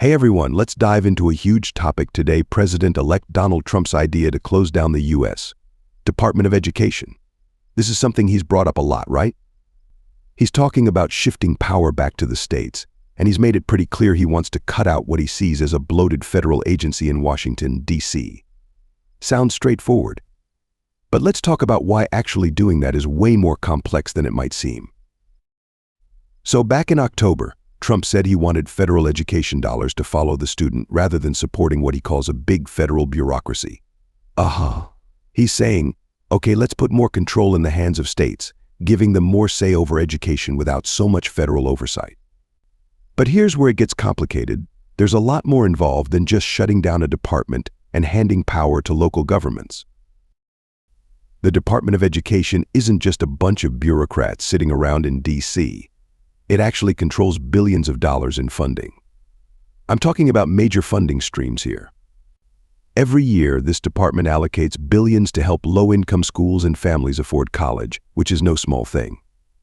Hey everyone, let's dive into a huge topic today, President-elect Donald Trump's idea to close down the U.S. Department of Education. This is something he's brought up a lot, right? He's talking about shifting power back to the states, and he's made it pretty clear he wants to cut out what he sees as a bloated federal agency in Washington, D.C. Sounds straightforward. But let's talk about why actually doing that is way more complex than it might seem. So back in October, Trump said he wanted federal education dollars to follow the student rather than supporting what he calls a big federal bureaucracy. He's saying, okay, let's put more control in the hands of states, giving them more say over education without so much federal oversight. But here's where it gets complicated. There's a lot more involved than just shutting down a department and handing power to local governments. The Department of Education isn't just a bunch of bureaucrats sitting around in D.C. It actually controls billions of dollars in funding. I'm talking about major funding streams here. Every year, this department allocates billions to help low-income schools and families afford college, which is no small thing.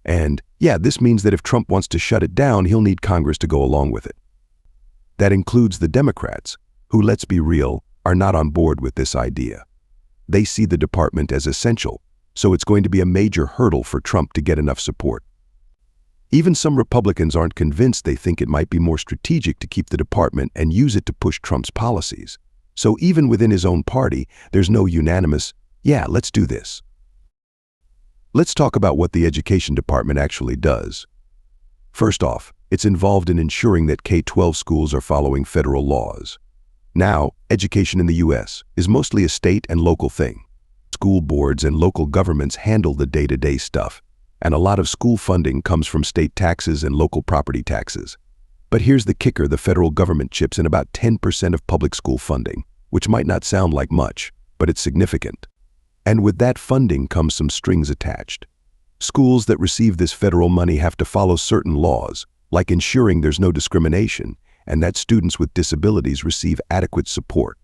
And yeah, this means that if Trump wants to shut it down, he'll need Congress to go along with it. That includes the Democrats, who, let's be real, are not on board with this idea. They see the department as essential, so it's going to be a major hurdle for Trump to get enough support. Even some Republicans aren't convinced. They think it might be more strategic to keep the department and use it to push Trump's policies. So even within his own party, there's no unanimous, yeah, let's do this. Let's talk about what the Education Department actually does. First off, it's involved in ensuring that K-12 schools are following federal laws. Now, education in the U.S. is mostly a state and local thing. School boards and local governments handle the day-to-day stuff, and a lot of school funding comes from state taxes and local property taxes. But here's the kicker: the federal government chips in about 10% of public school funding, which might not sound like much, but it's significant. And with that funding comes some strings attached. Schools that receive this federal money have to follow certain laws, like ensuring there's no discrimination and that students with disabilities receive adequate support.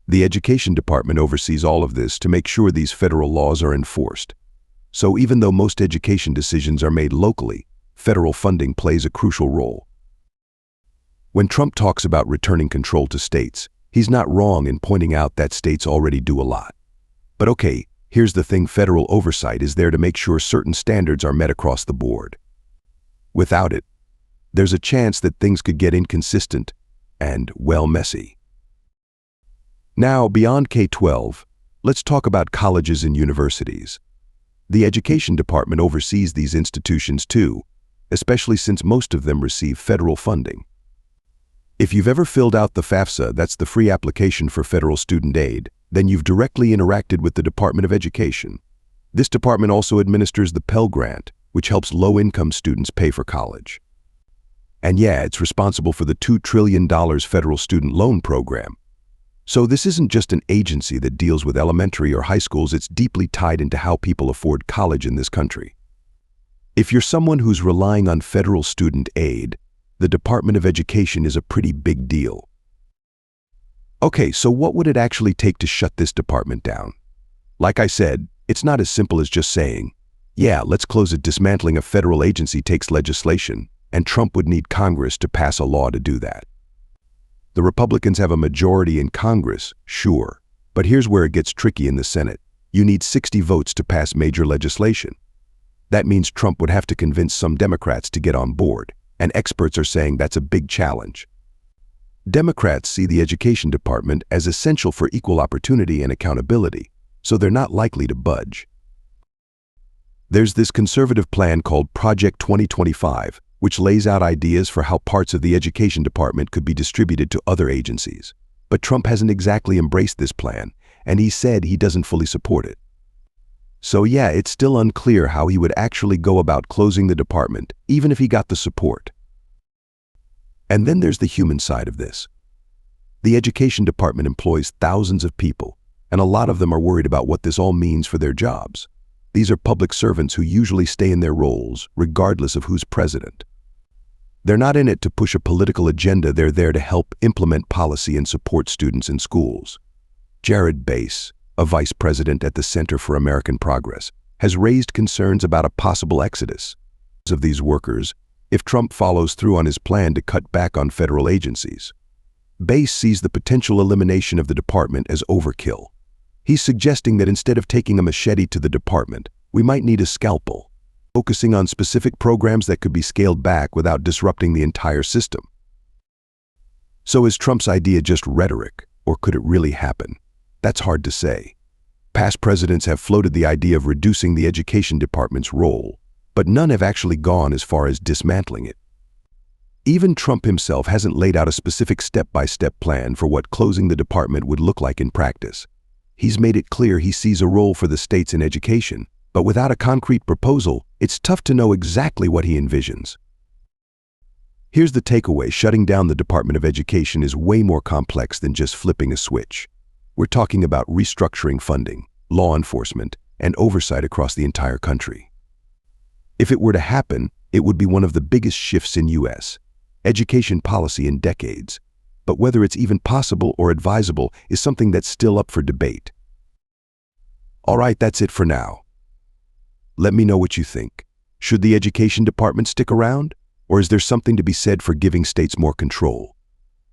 The Education Department oversees all of this to make sure these federal laws are enforced. So even though most education decisions are made locally, federal funding plays a crucial role. When Trump talks about returning control to states, he's not wrong in pointing out that states already do a lot. But okay, here's the thing: federal oversight is there to make sure certain standards are met across the board. Without it, there's a chance that things could get inconsistent and, well, messy. Now, beyond K-12, let's talk about colleges and universities. The Education Department oversees these institutions too, especially since most of them receive federal funding. If you've ever filled out the FAFSA, that's the free application for federal student aid, then you've directly interacted with the Department of Education. This department also administers the Pell Grant, which helps low-income students pay for college. And yeah, it's responsible for the $2 trillion federal student loan program. So this isn't just an agency that deals with elementary or high schools. It's deeply tied into how people afford college in this country. If you're someone who's relying on federal student aid, the Department of Education is a pretty big deal. Okay, so what would it actually take to shut this department down? Like I said, it's not as simple as just saying, yeah, let's close it. Dismantling a federal agency takes legislation, and Trump would need Congress to pass a law to do that. The Republicans have a majority in Congress, sure, but here's where it gets tricky in the Senate. You need 60 votes to pass major legislation. That means Trump would have to convince some Democrats to get on board, and experts are saying that's a big challenge. Democrats see the Education Department as essential for equal opportunity and accountability, so they're not likely to budge. There's this conservative plan called Project 2025, which lays out ideas for how parts of the Education Department could be distributed to other agencies. But Trump hasn't exactly embraced this plan, and he said he doesn't fully support it. So yeah, it's still unclear how he would actually go about closing the department, even if he got the support. And then there's the human side of this. The Education Department employs thousands of people, and a lot of them are worried about what this all means for their jobs. These are public servants who usually stay in their roles, regardless of who's president. They're not in it to push a political agenda. They're there to help implement policy and support students in schools. Jared Bass, a vice president at the Center for American Progress, has raised concerns about a possible exodus of these workers if Trump follows through on his plan to cut back on federal agencies. Bass sees the potential elimination of the department as overkill. He's suggesting that instead of taking a machete to the department, we might need a scalpel, focusing on specific programs that could be scaled back without disrupting the entire system. So is Trump's idea just rhetoric, or could it really happen? That's hard to say. Past presidents have floated the idea of reducing the education department's role, but none have actually gone as far as dismantling it. Even Trump himself hasn't laid out a specific step-by-step plan for what closing the department would look like in practice. He's made it clear he sees a role for the states in education, but without a concrete proposal, it's tough to know exactly what he envisions. Here's the takeaway: shutting down the Department of Education is way more complex than just flipping a switch. We're talking about restructuring funding, law enforcement, and oversight across the entire country. If it were to happen, it would be one of the biggest shifts in U.S. education policy in decades. But whether it's even possible or advisable is something that's still up for debate. All right, that's it for now. Let me know what you think. Should the education department stick around? Or is there something to be said for giving states more control?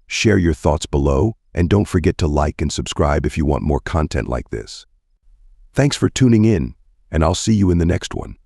Share your thoughts below, and don't forget to like and subscribe if you want more content like this. Thanks for tuning in, and I'll see you in the next one.